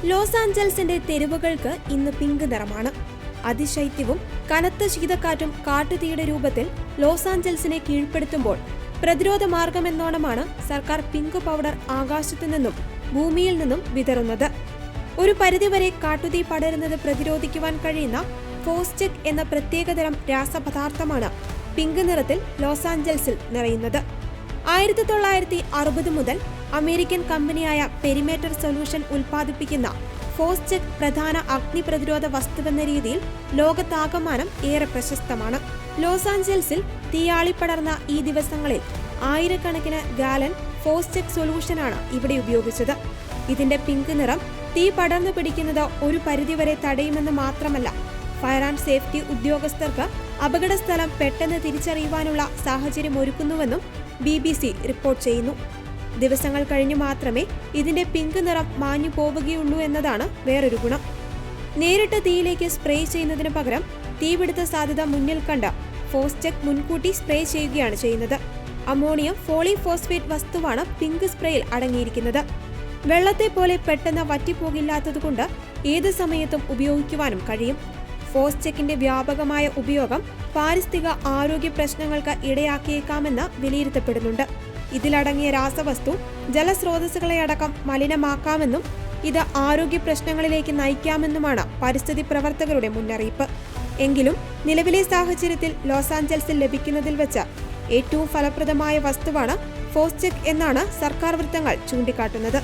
Loss ആഞ്ചൽസിന്റെ തെരുവുകൾക്ക് ഇന്ന് pink നിറമാണ്. അതിശൈത്യവും കനത്ത ശീതക്കാറ്റും കാട്ടുതീയുടെ രൂപത്തിൽ ലോസ് ആഞ്ചൽസിനെ കീഴ്പ്പെടുത്തുമ്പോൾ പ്രതിരോധ മാർഗമെന്നോണമാണ് സർക്കാർ പിങ്ക് പൗഡർ ആകാശത്തു നിന്നും ഭൂമിയിൽ നിന്നും വിതറുന്നത്. ഒരു പരിധിവരെ കാട്ടുതീ പടരുന്നത് പ്രതിരോധിക്കുവാൻ കഴിയുന്ന ഫോസ്ചെക് എന്ന പ്രത്യേകതരം രാസപദാർത്ഥമാണ് പിങ്ക് നിറത്തിൽ ലോസ് ആഞ്ചൽസിൽ നിറയുന്നത്. 1960 മുതൽ അമേരിക്കൻ കമ്പനിയായ പെരിമേറ്റർ സൊല്യൂഷൻ ഉൽപ്പാദിപ്പിക്കുന്ന ഫോസ്ചെക് പ്രധാന അഗ്നി പ്രതിരോധ വസ്തുവെന്ന രീതിയിൽ ലോകത്താകമാനം ഏറെ പ്രശസ്തമാണ്. ലോസ് ആഞ്ചൽസിൽ തീയാളിപ്പടർന്ന ഈ ദിവസങ്ങളിൽ ആയിരക്കണക്കിന് ഗാലൻ ഫോസ്ചെക് സൊല്യൂഷനാണ് ഇവിടെ ഉപയോഗിച്ചത്. ഇതിന്റെ പിങ്ക് നിറം തീ പടർന്നു പിടിക്കുന്നത് ഒരു പരിധിവരെ തടയുമെന്ന് മാത്രമല്ല, ഫയർ ആൻഡ് സേഫ്റ്റി ഉദ്യോഗസ്ഥർക്ക് അപകടസ്ഥലം പെട്ടെന്ന് തിരിച്ചറിയുവാനുള്ള സാഹചര്യം ഒരുക്കുന്നുവെന്നും BBC റിപ്പോർട്ട് ചെയ്യുന്നു. ദിവസങ്ങൾ കഴിഞ്ഞു മാത്രമേ ഇതിന്റെ പിങ്ക് നിറം മാഞ്ഞു പോവുകയുള്ളൂ എന്നതാണ് വേറൊരു ഗുണം. നേരിട്ട് തീയിലേക്ക് സ്പ്രേ ചെയ്യുന്നതിന് പകരം തീപിടുത്ത സാധ്യത മുന്നിൽ കണ്ട് ഫോസ്ചെക് മുൻകൂട്ടി സ്പ്രേ ചെയ്യുകയാണ് ചെയ്യുന്നത്. അമോണിയം ഫോളിഫോസ്ഫേറ്റ് വസ്തുവാണ് പിങ്ക് സ്പ്രേയിൽ അടങ്ങിയിരിക്കുന്നത്. വെള്ളത്തെ പോലെ പെട്ടെന്ന് വറ്റിപ്പോകില്ലാത്തതുകൊണ്ട് ഏത് സമയത്തും ഉപയോഗിക്കുവാനും കഴിയും. ഫോസ്ചെക്കിന്റെ വ്യാപകമായ ഉപയോഗം പാരിസ്ഥിതിക ആരോഗ്യ പ്രശ്നങ്ങൾക്ക് ഇടയാക്കിയേക്കാമെന്ന് വിലയിരുത്തപ്പെടുന്നുണ്ട്. ഇതിലടങ്ങിയ രാസവസ്തു ജലസ്രോതസ്സുകളെയടക്കം മലിനമാക്കാമെന്നും ഇത് ആരോഗ്യ പ്രശ്നങ്ങളിലേക്ക് നയിക്കാമെന്നുമാണ് പരിസ്ഥിതി പ്രവർത്തകരുടെ മുന്നറിയിപ്പ്. എങ്കിലും നിലവിലെ സാഹചര്യത്തിൽ ലോസ് ആഞ്ചൽസിൽ ലഭിക്കുന്നതിൽ വെച്ച് ഏറ്റവും ഫലപ്രദമായ വസ്തുവാണ് ഫോസ്ചെക് എന്നാണ് സർക്കാർ വൃത്തങ്ങൾ ചൂണ്ടിക്കാട്ടുന്നത്.